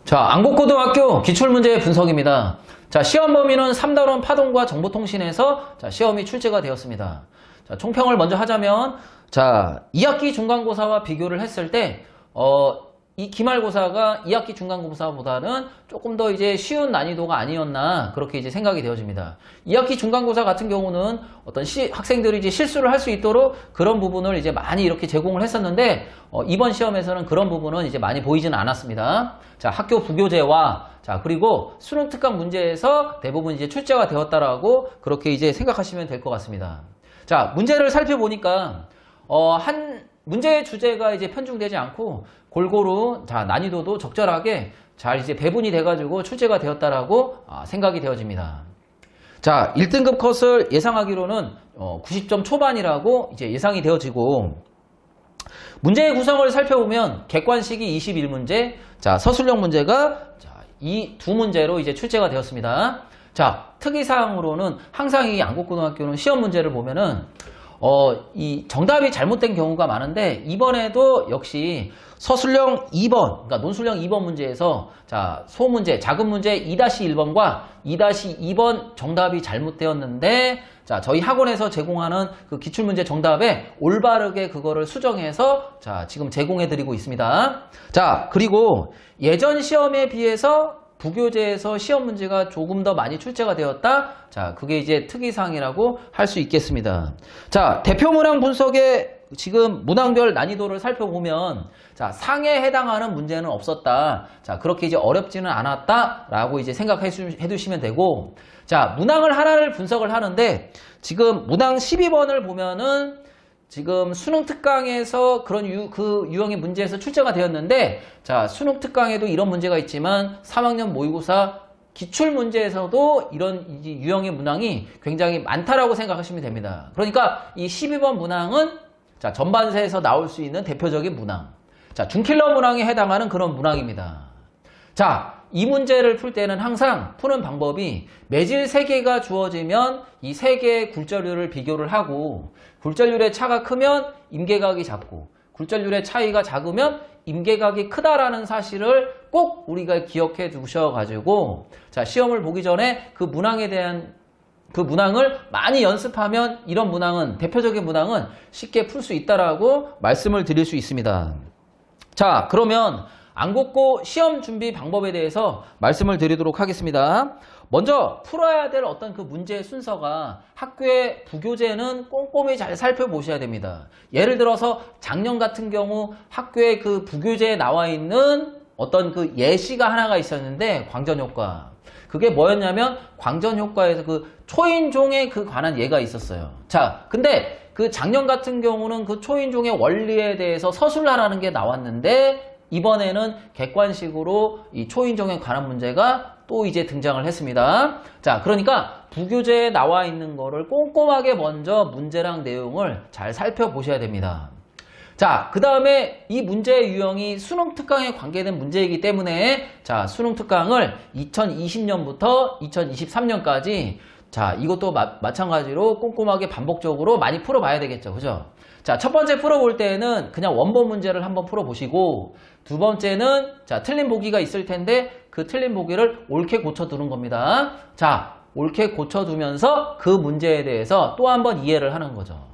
자, 안국고등학교 기출문제 분석입니다. 자, 시험 범위는 3단원 파동과 정보통신에서 자, 시험이 출제가 되었습니다. 자, 총평을 먼저 하자면, 자, 2학기 중간고사와 비교를 했을 때, 이 기말고사가 2학기 중간고사보다는 조금 더 이제 쉬운 난이도가 아니었나, 그렇게 이제 생각이 되어집니다. 2학기 중간고사 같은 경우는 어떤 학생들이 이제 실수를 할 수 있도록 그런 부분을 이제 많이 이렇게 제공을 했었는데, 이번 시험에서는 그런 부분은 이제 많이 보이지는 않았습니다. 자, 학교 부교재와 자, 그리고 수능 특강 문제에서 대부분 이제 출제가 되었다라고 그렇게 이제 생각하시면 될 것 같습니다. 자, 문제를 살펴보니까, 문제의 주제가 이제 편중되지 않고 골고루, 자, 난이도도 적절하게 잘 이제 배분이 돼가지고 출제가 되었다라고 생각이 되어집니다. 자, 1등급 컷을 예상하기로는 90점 초반이라고 이제 예상이 되어지고, 문제의 구성을 살펴보면 객관식이 21문제, 자, 서술형 문제가 이 두 문제로 이제 출제가 되었습니다. 자, 특이사항으로는 항상 이 안국고등학교는 시험 문제를 보면은 이 정답이 잘못된 경우가 많은데, 이번에도 역시 서술형 2번, 그러니까 논술형 2번 문제에서 자, 소문제, 작은 문제 2-1번과 2-2번 정답이 잘못되었는데, 자, 저희 학원에서 제공하는 그 기출문제 정답에 올바르게 그거를 수정해서 자, 지금 제공해 드리고 있습니다. 자, 그리고 예전 시험에 비해서 부교재에서 시험 문제가 조금 더 많이 출제가 되었다. 자, 그게 이제 특이사항이라고 할 수 있겠습니다. 자, 대표 문항 분석의 지금 문항별 난이도를 살펴보면, 자, 상에 해당하는 문제는 없었다. 자, 그렇게 이제 어렵지는 않았다라고 이제 생각해 두시면 되고, 자, 문항을 하나를 분석을 하는데, 지금 문항 12번을 보면은 지금 수능 특강에서 그런 그 유형의 문제에서 출제가 되었는데, 자, 수능 특강에도 이런 문제가 있지만 3학년 모의고사 기출 문제에서도 이런 유형의 문항이 굉장히 많다라고 생각하시면 됩니다. 그러니까 이 12번 문항은 자, 전반세에서 나올 수 있는 대표적인 문항. 자, 준킬러 문항에 해당하는 그런 문항입니다. 자, 이 문제를 풀 때는 항상 푸는 방법이 매질 3개가 주어지면 이 3개의 굴절률을 비교를 하고, 굴절률의 차가 크면 임계각이 작고, 굴절률의 차이가 작으면 임계각이 크다라는 사실을 꼭 우리가 기억해 두셔가지고, 자, 시험을 보기 전에 그 문항에 대한 그 문항을 많이 연습하면 이런 문항은, 대표적인 문항은 쉽게 풀 수 있다라고 말씀을 드릴 수 있습니다. 자, 그러면 안국고 시험 준비 방법에 대해서 말씀을 드리도록 하겠습니다. 먼저 풀어야 될 어떤 그 문제의 순서가, 학교의 부교재는 꼼꼼히 잘 살펴보셔야 됩니다. 예를 들어서 작년 같은 경우 학교의 그 부교재에 나와 있는 어떤 그 예시가 하나가 있었는데, 광전효과. 그게 뭐였냐면 광전효과에서 그 초인종에 그 관한 예가 있었어요. 자, 근데 그 작년 같은 경우는 그 초인종의 원리에 대해서 서술하라는 게 나왔는데, 이번에는 객관식으로 이 초인종에 관한 문제가 또 이제 등장을 했습니다. 자, 그러니까 부교재에 나와 있는 거를 꼼꼼하게 먼저 문제랑 내용을 잘 살펴보셔야 됩니다. 자, 그 다음에 이 문제의 유형이 수능 특강에 관계된 문제이기 때문에, 자, 수능 특강을 2020년부터 2023년까지 자, 이것도 마찬가지로 꼼꼼하게 반복적으로 많이 풀어봐야 되겠죠. 그죠? 자, 첫 번째 풀어볼 때는 그냥 원본 문제를 한번 풀어보시고, 두 번째는 자, 틀린 보기가 있을 텐데 그 틀린 보기를 옳게 고쳐두는 겁니다. 자, 옳게 고쳐두면서 그 문제에 대해서 또 한번 이해를 하는 거죠.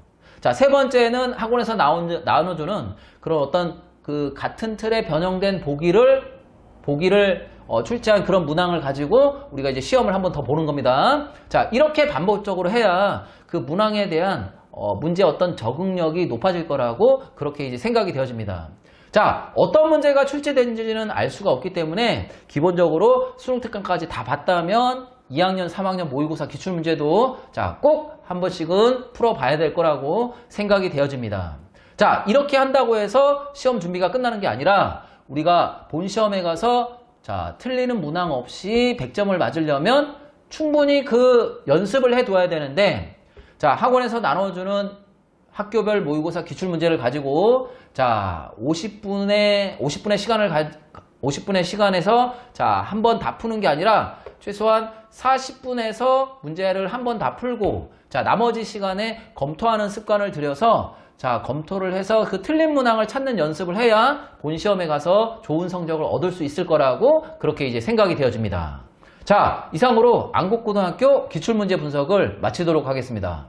자, 세 번째는 학원에서 나눠주는 그런 어떤 그 같은 틀에 변형된 보기를 출제한 그런 문항을 가지고 우리가 이제 시험을 한번 더 보는 겁니다. 자, 이렇게 반복적으로 해야 그 문항에 대한 문제 어떤 적응력이 높아질 거라고 그렇게 이제 생각이 되어집니다. 자, 어떤 문제가 출제되는지는 알 수가 없기 때문에 기본적으로 수능 특강까지 다 봤다면 2학년, 3학년 모의고사 기출문제도 자, 꼭 한 번씩은 풀어봐야 될 거라고 생각이 되어집니다. 자, 이렇게 한다고 해서 시험 준비가 끝나는 게 아니라 우리가 본 시험에 가서 자, 틀리는 문항 없이 100점을 맞으려면 충분히 그 연습을 해둬야 되는데, 자, 학원에서 나눠주는 학교별 모의고사 기출문제를 가지고 자, 50분의 시간에서 자, 한 번 다 푸는 게 아니라 최소한 40분에서 문제를 한 번 다 풀고, 자, 나머지 시간에 검토하는 습관을 들여서 자, 검토를 해서 그 틀린 문항을 찾는 연습을 해야 본 시험에 가서 좋은 성적을 얻을 수 있을 거라고 그렇게 이제 생각이 되어집니다. 자, 이상으로 안국고등학교 기출문제 분석을 마치도록 하겠습니다.